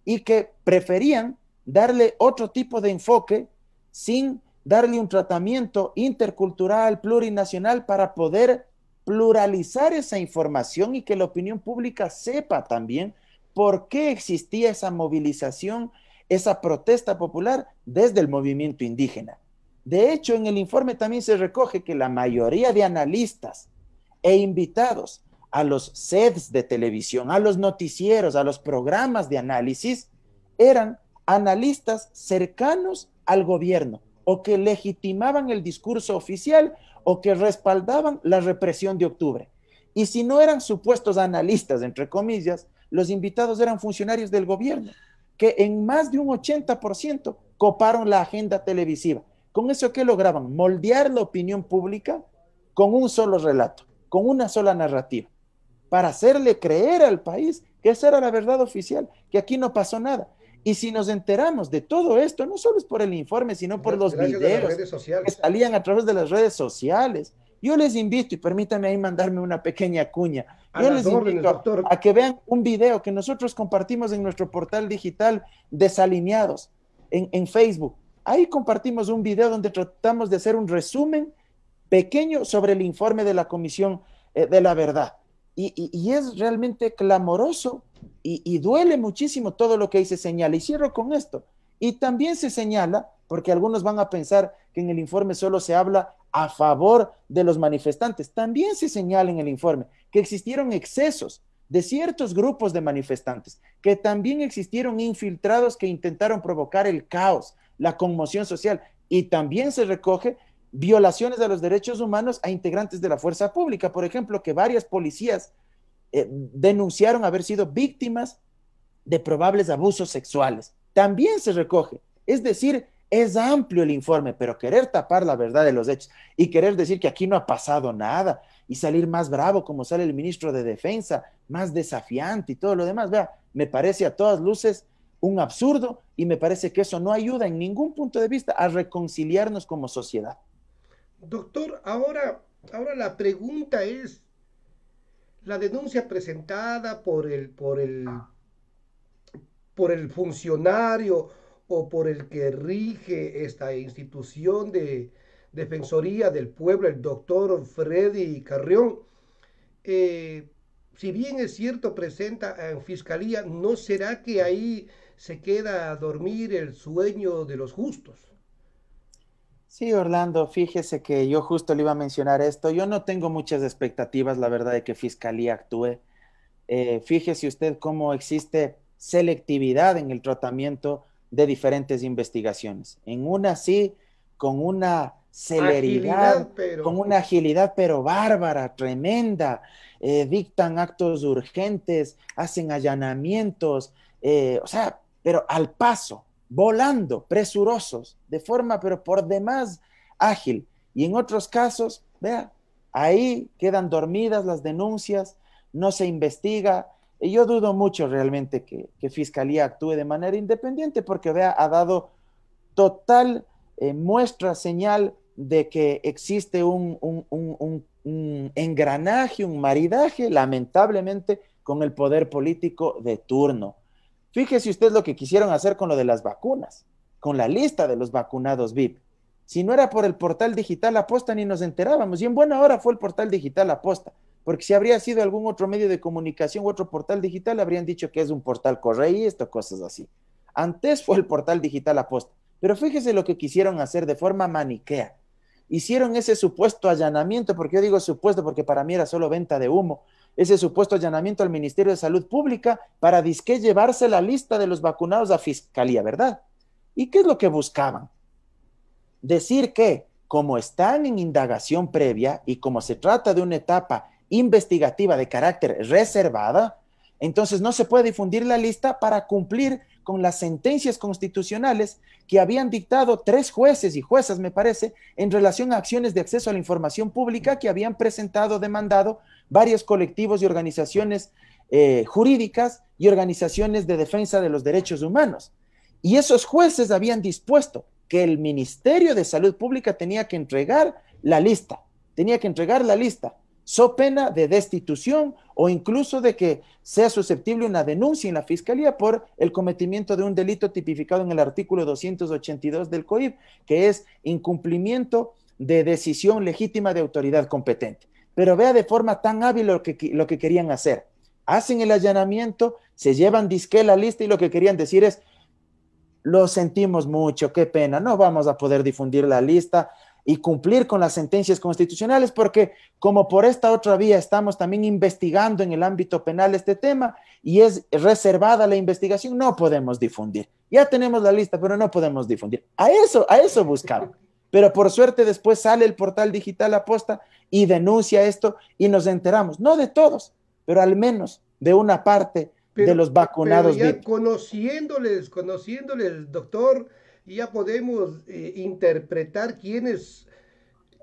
y que preferían darle otro tipo de enfoque sin darle un tratamiento intercultural, plurinacional, para poder pluralizar esa información y que la opinión pública sepa también por qué existía esa movilización, esa protesta popular desde el movimiento indígena. De hecho, en el informe también se recoge que la mayoría de analistas e invitados a los sets de televisión, a los noticieros, a los programas de análisis, eran analistas cercanos al gobierno, o que legitimaban el discurso oficial o que respaldaban la represión de octubre. Y si no eran supuestos analistas, entre comillas, los invitados eran funcionarios del gobierno, que en más de un 80% coparon la agenda televisiva. ¿Con eso qué lograban? Moldear la opinión pública con un solo relato, con una sola narrativa, para hacerle creer al país que esa era la verdad oficial, que aquí no pasó nada. Y si nos enteramos de todo esto, no solo es por el informe, sino por los videos que salían a través de las redes sociales. Yo les invito, y permítame ahí mandarme una pequeña cuña, yo les invito a que vean un video que nosotros compartimos en nuestro portal digital Desalineados, en Facebook. Ahí compartimos un video donde tratamos de hacer un resumen pequeño sobre el informe de la Comisión de la Verdad. Y es realmente clamoroso y duele muchísimo todo lo que ahí se señala. Y cierro con esto. Y también se señala, porque algunos van a pensar que en el informe solo se habla a favor de los manifestantes, también se señala en el informe que existieron excesos de ciertos grupos de manifestantes, que también existieron infiltrados que intentaron provocar el caos, la conmoción social, y también se recoge violaciones de los derechos humanos a integrantes de la fuerza pública, por ejemplo, que varias policías denunciaron haber sido víctimas de probables abusos sexuales. También se recoge. Es decir, es amplio el informe, pero querer tapar la verdad de los hechos y querer decir que aquí no ha pasado nada y salir más bravo como sale el ministro de Defensa, más desafiante y todo lo demás, vea, me parece a todas luces un absurdo y me parece que eso no ayuda en ningún punto de vista a reconciliarnos como sociedad. Doctor, ahora la pregunta es, la denuncia presentada por el funcionario o por el que rige esta institución de Defensoría del Pueblo, el doctor Freddy Carrión, eh, si bien es cierto, presenta en fiscalía, ¿no será que ahí se queda a dormir el sueño de los justos? Sí, Orlando, fíjese que yo justo le iba a mencionar esto. Yo no tengo muchas expectativas, la verdad, de que Fiscalía actúe. Fíjese usted cómo existe selectividad en el tratamiento de diferentes investigaciones. En una sí, con una celeridad, con una agilidad, pero bárbara, tremenda. Dictan actos urgentes, hacen allanamientos, o sea, pero al paso, volando, presurosos, de forma, pero por demás ágil. Y en otros casos, vea, ahí quedan dormidas las denuncias, no se investiga. Y yo dudo mucho realmente que Fiscalía actúe de manera independiente porque, vea, ha dado total muestra, señal de que existe un engranaje, un maridaje, lamentablemente, con el poder político de turno. Fíjese usted lo que quisieron hacer con lo de las vacunas, con la lista de los vacunados VIP. Si no era por el portal digital Aposta ni nos enterábamos, y en buena hora fue el portal digital Aposta, porque si habría sido algún otro medio de comunicación u otro portal digital, habrían dicho que es un portal correísta, cosas así. Antes fue el portal digital Aposta, pero fíjese lo que quisieron hacer de forma maniquea. Hicieron ese supuesto allanamiento, porque yo digo supuesto porque para mí era solo venta de humo, ese supuesto allanamiento al Ministerio de Salud Pública para disque llevarse la lista de los vacunados a Fiscalía, ¿verdad? ¿Y qué es lo que buscaban? Decir que como están en indagación previa y como se trata de una etapa investigativa de carácter reservada, entonces no se puede difundir la lista para cumplir con las sentencias constitucionales que habían dictado 3 jueces y juezas, me parece, en relación a acciones de acceso a la información pública que habían presentado, demandado varios colectivos y organizaciones jurídicas y organizaciones de defensa de los derechos humanos. Y esos jueces habían dispuesto que el Ministerio de Salud Pública tenía que entregar la lista, so pena de destitución o incluso de que sea susceptible una denuncia en la Fiscalía por el cometimiento de un delito tipificado en el artículo 282 del COIP, que es incumplimiento de decisión legítima de autoridad competente. Pero vea de forma tan hábil lo que querían hacer. Hacen el allanamiento, se llevan disque la lista y lo que querían decir es: lo sentimos mucho, qué pena, no vamos a poder difundir la lista y cumplir con las sentencias constitucionales porque como por esta otra vía estamos también investigando en el ámbito penal este tema y es reservada la investigación, no podemos difundir. Ya tenemos la lista, pero no podemos difundir. A eso buscamos. Pero por suerte después sale el portal digital Aposta y denuncia esto y nos enteramos, no de todos, pero al menos de una parte de los vacunados pero ya VIP. conociéndoles, doctor, ya podemos interpretar quién es,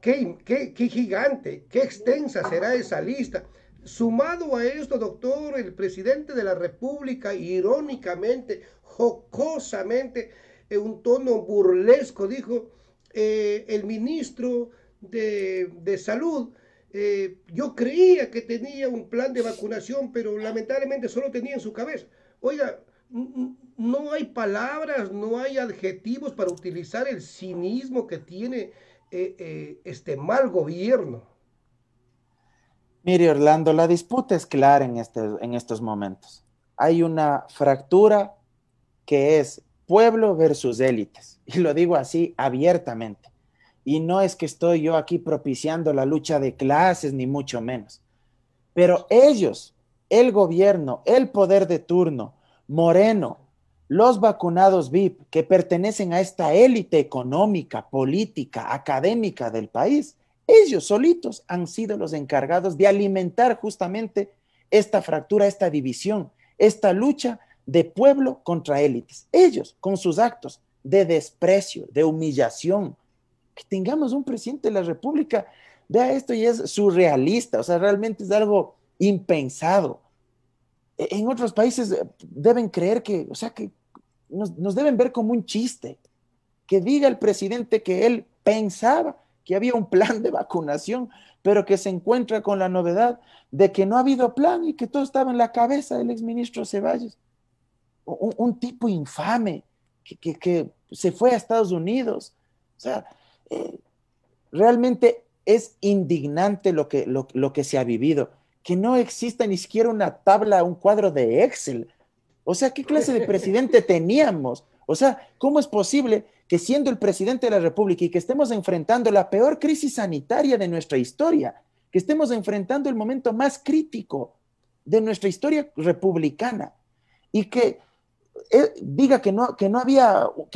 qué gigante, qué extensa será esa lista. Sumado a esto, doctor, el presidente de la República, irónicamente, jocosamente, en un tono burlesco, dijo, el ministro de Salud, yo creía que tenía un plan de vacunación, pero lamentablemente solo tenía en su cabeza. Oiga, no hay palabras, no hay adjetivos para utilizar el cinismo que tiene este mal gobierno. Mire, Orlando, la disputa es clara en estos momentos. Hay una fractura que es pueblo versus élites. Y lo digo así abiertamente. Y no es que estoy yo aquí propiciando la lucha de clases, ni mucho menos. Pero ellos, el gobierno, el poder de turno, Moreno, los vacunados VIP que pertenecen a esta élite económica, política, académica del país, ellos solitos han sido los encargados de alimentar justamente esta fractura, esta división, esta lucha de pueblo contra élites. Ellos, con sus actos de desprecio, de humillación, que tengamos un presidente de la República, vea esto y es surrealista, o sea, realmente es algo impensado. En otros países deben creer que, o sea, que nos deben ver como un chiste, que diga el presidente que él pensaba que había un plan de vacunación, pero que se encuentra con la novedad de que no ha habido plan y que todo estaba en la cabeza del exministro Ceballos. Un tipo infame que se fue a Estados Unidos. O sea, realmente es indignante lo que se ha vivido, que no exista ni siquiera una tabla, un cuadro de Excel. O sea, ¿qué clase de presidente teníamos? O sea, ¿cómo es posible que siendo el presidente de la República y que estemos enfrentando la peor crisis sanitaria de nuestra historia, que estemos enfrentando el momento más crítico de nuestra historia republicana y que diga que no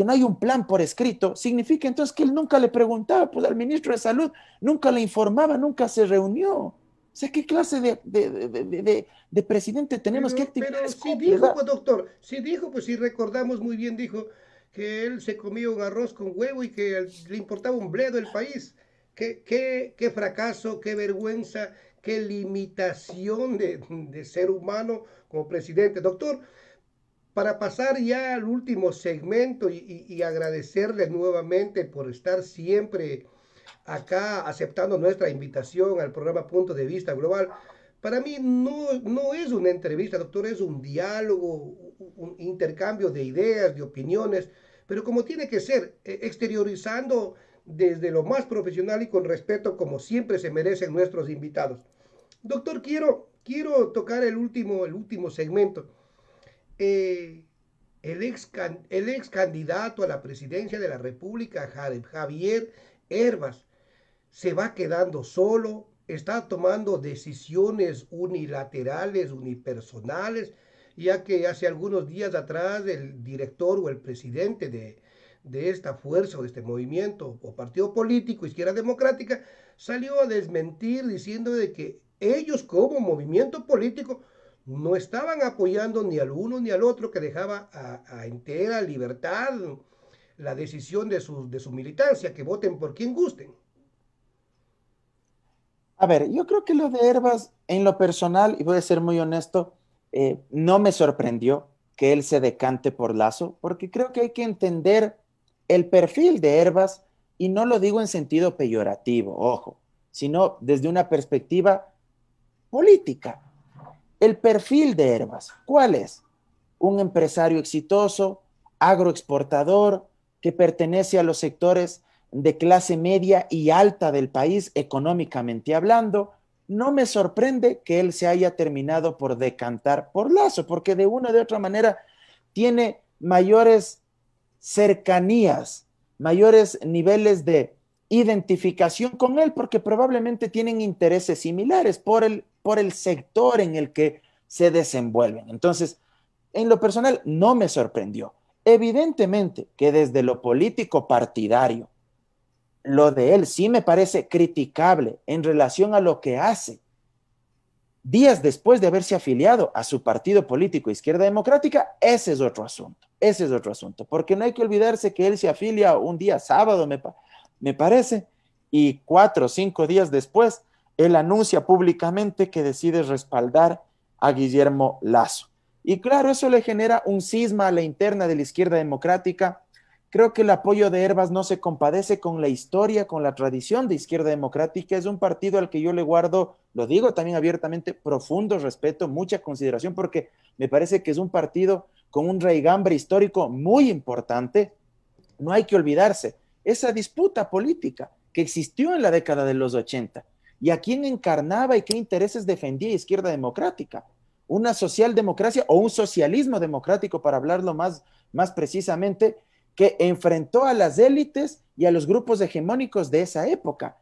hay un plan por escrito, significa entonces que él nunca le preguntaba pues, al ministro de Salud, nunca le informaba, nunca se reunió? O sea, ¿qué clase de presidente tenemos? ¿Qué actividades? Pero sí dijo, pues doctor, sí dijo, pues si recordamos muy bien, dijo que él se comía un arroz con huevo y que le importaba un bledo el país. Qué fracaso, qué vergüenza, qué limitación de ser humano como presidente. Doctor, para pasar ya al último segmento y agradecerle nuevamente por estar siempre acá aceptando nuestra invitación al programa Punto de Vista Global. Para mí no es una entrevista, doctor, es un diálogo, un intercambio de ideas, de opiniones, pero como tiene que ser, exteriorizando desde lo más profesional y con respeto, como siempre se merecen nuestros invitados. Doctor, quiero tocar el último segmento. El ex candidato a la presidencia de la República, Javier Hervas, se va quedando solo, está tomando decisiones unilaterales, unipersonales, ya que hace algunos días atrás el director o el presidente de esta fuerza o de este movimiento o partido político, Izquierda Democrática, salió a desmentir diciendo de que ellos como movimiento político no estaban apoyando ni al uno ni al otro, que dejaba a entera libertad la decisión de su militancia, que voten por quien gusten. A ver, yo creo que lo de Hervas, en lo personal, y voy a ser muy honesto, no me sorprendió que él se decante por Lasso, porque creo que hay que entender el perfil de Hervas, y no lo digo en sentido peyorativo, ojo, sino desde una perspectiva política. El perfil de Hervas, ¿cuál es? Un empresario exitoso, agroexportador, que pertenece a los sectores de clase media y alta del país, económicamente hablando. No me sorprende que él se haya terminado por decantar por Lasso, porque de una u otra manera tiene mayores cercanías, mayores niveles de identificación con él, porque probablemente tienen intereses similares por el sector en el que se desenvuelven. Entonces, en lo personal, no me sorprendió. Evidentemente que desde lo político partidario, lo de él sí me parece criticable en relación a lo que hace días después de haberse afiliado a su partido político Izquierda Democrática. Ese es otro asunto, porque no hay que olvidarse que él se afilia un día sábado, me parece, y 4 o 5 días después, él anuncia públicamente que decide respaldar a Guillermo Lasso. Y claro, eso le genera un cisma a la interna de la Izquierda Democrática. Creo que el apoyo de Hervas no se compadece con la historia, con la tradición de Izquierda Democrática. Es un partido al que yo le guardo, lo digo también abiertamente, profundo respeto, mucha consideración, porque me parece que es un partido con un raigambre histórico muy importante. No hay que olvidarse esa disputa política que existió en la década de los 80 y a quién encarnaba y qué intereses defendía Izquierda Democrática. Una socialdemocracia o un socialismo democrático, para hablarlo más más precisamente, que enfrentó a las élites y a los grupos hegemónicos de esa época.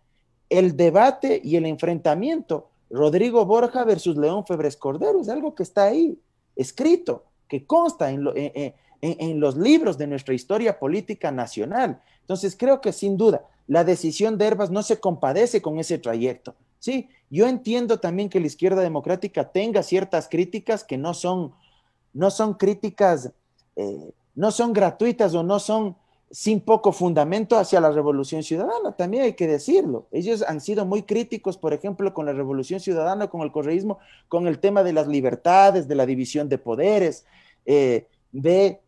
El debate y el enfrentamiento, Rodrigo Borja versus León Febres Cordero, es algo que está ahí, escrito, que consta en los libros de nuestra historia política nacional. Entonces creo que sin duda la decisión de Herbas no se compadece con ese trayecto. Sí, yo entiendo también que la izquierda democrática tenga ciertas críticas que no son críticas, no son gratuitas o no son sin poco fundamento hacia la Revolución Ciudadana, también hay que decirlo. Ellos han sido muy críticos, por ejemplo, con la Revolución Ciudadana, con el correísmo, con el tema de las libertades, de la división de poderes, de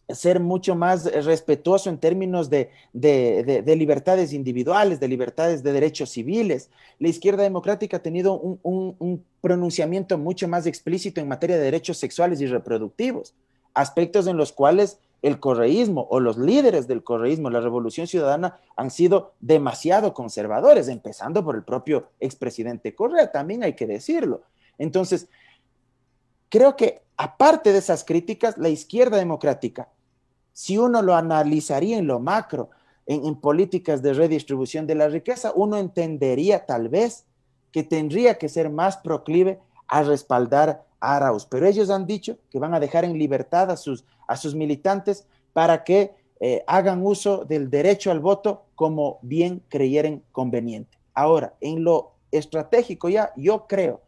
ser mucho más respetuoso en términos de libertades individuales, de libertades de derechos civiles. La izquierda democrática ha tenido un pronunciamiento mucho más explícito en materia de derechos sexuales y reproductivos, aspectos en los cuales el correísmo o los líderes del correísmo, la Revolución Ciudadana, han sido demasiado conservadores, empezando por el propio expresidente Correa, también hay que decirlo. Entonces, creo que aparte de esas críticas, la izquierda democrática, si uno lo analizaría en lo macro, en políticas de redistribución de la riqueza, uno entendería tal vez que tendría que ser más proclive a respaldar a Arauz. Pero ellos han dicho que van a dejar en libertad a sus militantes para que hagan uso del derecho al voto como bien creyeren conveniente. Ahora, en lo estratégico ya, yo creo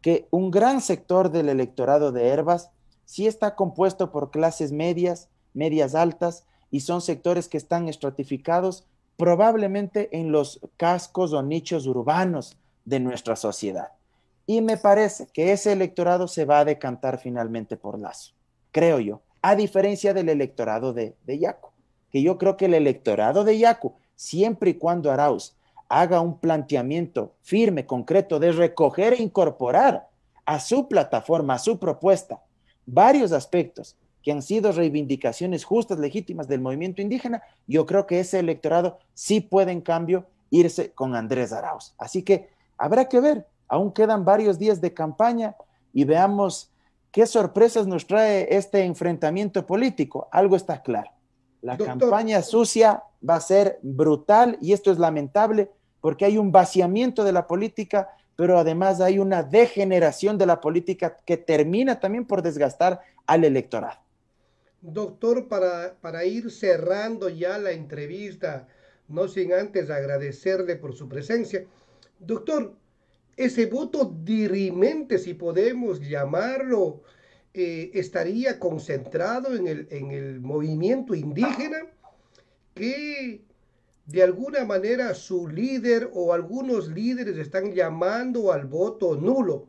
que un gran sector del electorado de Herbas sí está compuesto por clases medias altas, y son sectores que están estratificados probablemente en los cascos o nichos urbanos de nuestra sociedad. Y me parece que ese electorado se va a decantar finalmente por Lasso, creo yo, a diferencia del electorado de Yacu, que yo creo que el electorado de Yacu, siempre y cuando Arauz haga un planteamiento firme, concreto, de recoger e incorporar a su plataforma, a su propuesta, varios aspectos que han sido reivindicaciones justas, legítimas del movimiento indígena, yo creo que ese electorado sí puede en cambio irse con Andrés Arauz. Así que habrá que ver, aún quedan varios días de campaña y veamos qué sorpresas nos trae este enfrentamiento político. Algo está claro, la campaña sucia va a ser brutal y esto es lamentable porque hay un vaciamiento de la política, pero además hay una degeneración de la política que termina también por desgastar al electorado. Doctor, para ir cerrando ya la entrevista, no sin antes agradecerle por su presencia. Doctor, ese voto dirimente, si podemos llamarlo, estaría concentrado en el movimiento indígena que de alguna manera su líder o algunos líderes están llamando al voto nulo.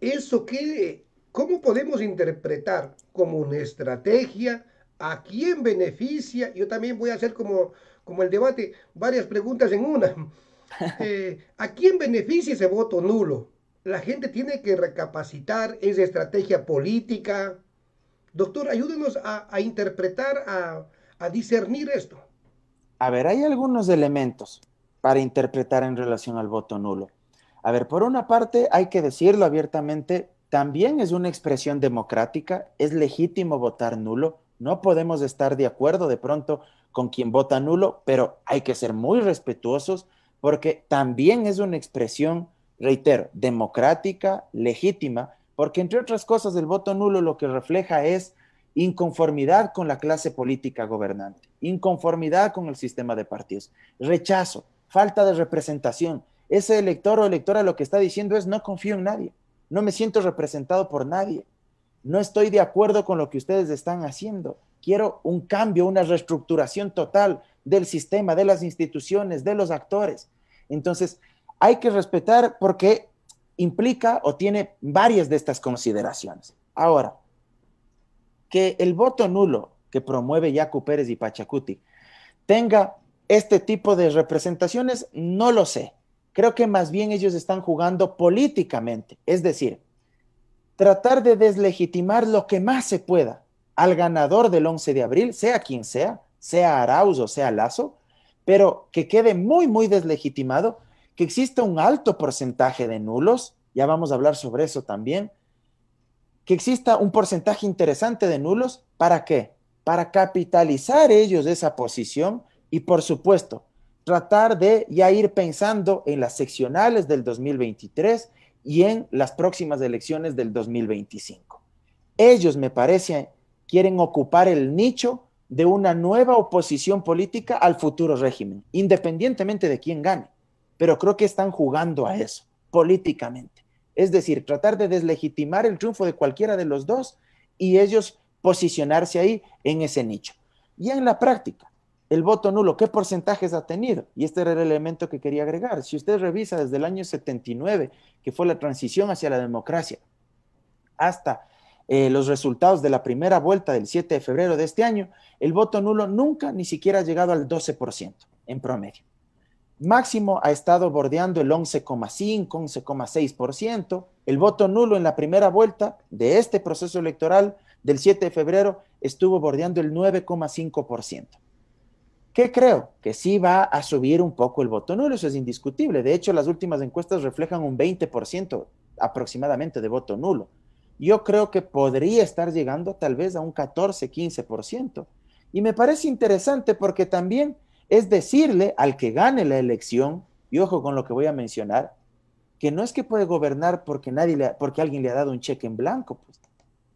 ¿Eso qué? ¿Cómo podemos interpretar como una estrategia? ¿A quién beneficia? Yo también voy a hacer como el debate, varias preguntas en una. ¿A quién beneficia ese voto nulo? La gente tiene que recapacitar esa estrategia política. Doctor, ayúdenos a interpretar, a discernir esto. A ver, hay algunos elementos para interpretar en relación al voto nulo. A ver, por una parte, hay que decirlo abiertamente, también es una expresión democrática, es legítimo votar nulo, no podemos estar de acuerdo de pronto con quien vota nulo, pero hay que ser muy respetuosos porque también es una expresión, reitero, democrática, legítima, porque entre otras cosas el voto nulo lo que refleja es inconformidad con la clase política gobernante, inconformidad con el sistema de partidos, rechazo, falta de representación. Ese elector o electora lo que está diciendo es no confío en nadie, no me siento representado por nadie, no estoy de acuerdo con lo que ustedes están haciendo, quiero un cambio, una reestructuración total del sistema, de las instituciones, de los actores. Entonces, hay que respetar porque implica o tiene varias de estas consideraciones. Ahora, que el voto nulo que promueve Yacu Pérez y Pachacuti tenga este tipo de representaciones, no lo sé. Creo que más bien ellos están jugando políticamente, es decir, tratar de deslegitimar lo que más se pueda al ganador del 11 de abril, sea quien sea Arauz o sea Lasso, pero que quede muy, muy deslegitimado, que exista un alto porcentaje de nulos, ya vamos a hablar sobre eso también, que exista un porcentaje interesante de nulos, ¿para qué? para capitalizar ellos esa posición y, por supuesto, tratar de ya ir pensando en las seccionales del 2023 y en las próximas elecciones del 2025. Ellos, me parece, quieren ocupar el nicho de una nueva oposición política al futuro régimen, independientemente de quién gane. Pero creo que están jugando a eso, políticamente. Es decir, tratar de deslegitimar el triunfo de cualquiera de los dos y ellos posicionarse ahí en ese nicho. Y en la práctica, el voto nulo, ¿qué porcentajes ha tenido? Y este era el elemento que quería agregar. Si usted revisa desde el año 79, que fue la transición hacia la democracia, hasta los resultados de la primera vuelta del 7 de febrero de este año, el voto nulo nunca ni siquiera ha llegado al 12% en promedio. Máximo ha estado bordeando el 11,5, 11,6%. El voto nulo en la primera vuelta de este proceso electoral del 7 de febrero estuvo bordeando el 9,5%. ¿Qué creo? Que sí va a subir un poco el voto nulo, eso es indiscutible. De hecho, las últimas encuestas reflejan un 20% aproximadamente de voto nulo. Yo creo que podría estar llegando tal vez a un 14, 15%. Y me parece interesante porque también es decirle al que gane la elección, y ojo con lo que voy a mencionar, que no es que puede gobernar porque alguien le ha dado un cheque en blanco. Pues.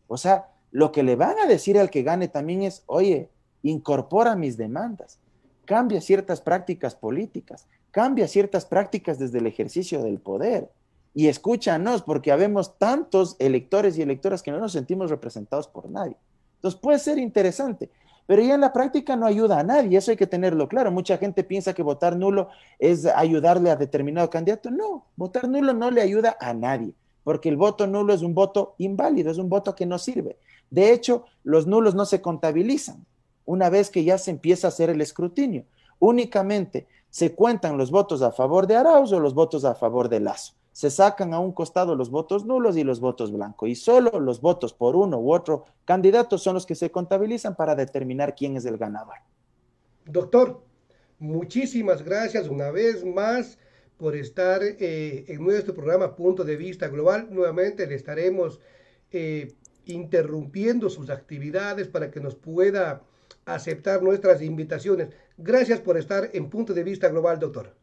O sea, lo que le van a decir al que gane también es, oye, incorpora mis demandas, cambia ciertas prácticas políticas, cambia ciertas prácticas desde el ejercicio del poder. Y escúchanos, porque habemos tantos electores y electoras que no nos sentimos representados por nadie. Entonces puede ser interesante, pero ya en la práctica no ayuda a nadie, eso hay que tenerlo claro. Mucha gente piensa que votar nulo es ayudarle a determinado candidato. No, votar nulo no le ayuda a nadie, porque el voto nulo es un voto inválido, es un voto que no sirve. De hecho, los nulos no se contabilizan una vez que ya se empieza a hacer el escrutinio. Únicamente se cuentan los votos a favor de Arauz o los votos a favor de Lasso. Se sacan a un costado los votos nulos y los votos blancos, y solo los votos por uno u otro candidato son los que se contabilizan para determinar quién es el ganador. Doctor, muchísimas gracias una vez más por estar en nuestro programa Punto de Vista Global. Nuevamente le estaremos interrumpiendo sus actividades para que nos pueda aceptar nuestras invitaciones. Gracias por estar en Punto de Vista Global, doctor.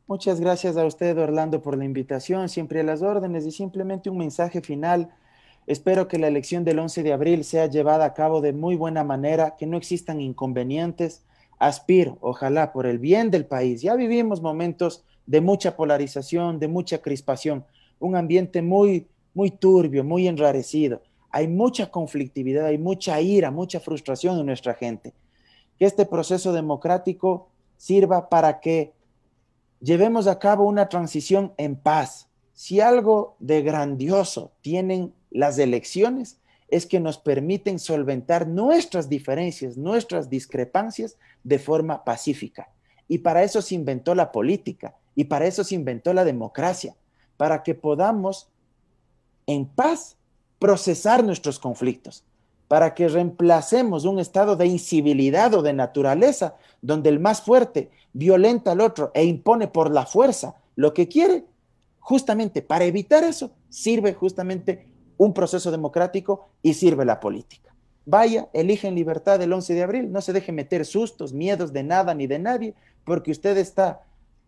Muchas gracias a usted, Orlando, por la invitación, siempre a las órdenes, y simplemente un mensaje final. Espero que la elección del 11 de abril sea llevada a cabo de muy buena manera, que no existan inconvenientes. Aspiro, ojalá, por el bien del país. Ya vivimos momentos de mucha polarización, de mucha crispación, un ambiente muy, muy turbio, muy enrarecido. Hay mucha conflictividad, hay mucha ira, mucha frustración en nuestra gente. Que este proceso democrático sirva para que llevemos a cabo una transición en paz. Si algo de grandioso tienen las elecciones, es que nos permiten solventar nuestras diferencias, nuestras discrepancias de forma pacífica. Y para eso se inventó la política, y para eso se inventó la democracia, para que podamos en paz procesar nuestros conflictos, para que reemplacemos un estado de incivilidad o de naturaleza donde el más fuerte violenta al otro e impone por la fuerza lo que quiere. Justamente para evitar eso sirve justamente un proceso democrático y sirve la política. Vaya, eligen libertad el 11 de abril, no se deje meter sustos, miedos de nada ni de nadie, porque usted está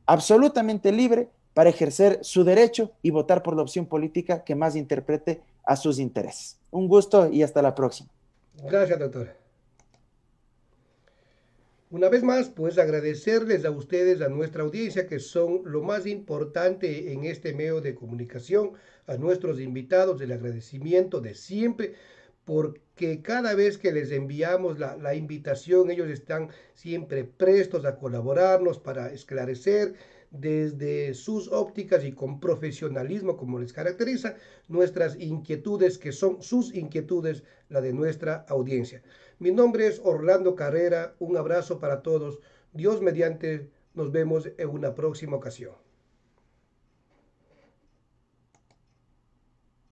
absolutamente libre para ejercer su derecho y votar por la opción política que más interprete a sus intereses. Un gusto y hasta la próxima. Gracias, doctor. Una vez más, pues agradecerles a ustedes, a nuestra audiencia, que son lo más importante en este medio de comunicación, a nuestros invitados, el agradecimiento de siempre, porque cada vez que les enviamos la invitación, ellos están siempre prestos a colaborarnos para esclarecer desde sus ópticas y con profesionalismo, como les caracteriza, nuestras inquietudes, que son sus inquietudes, la de nuestra audiencia. Mi nombre es Orlando Carrera, un abrazo para todos. Dios mediante, nos vemos en una próxima ocasión.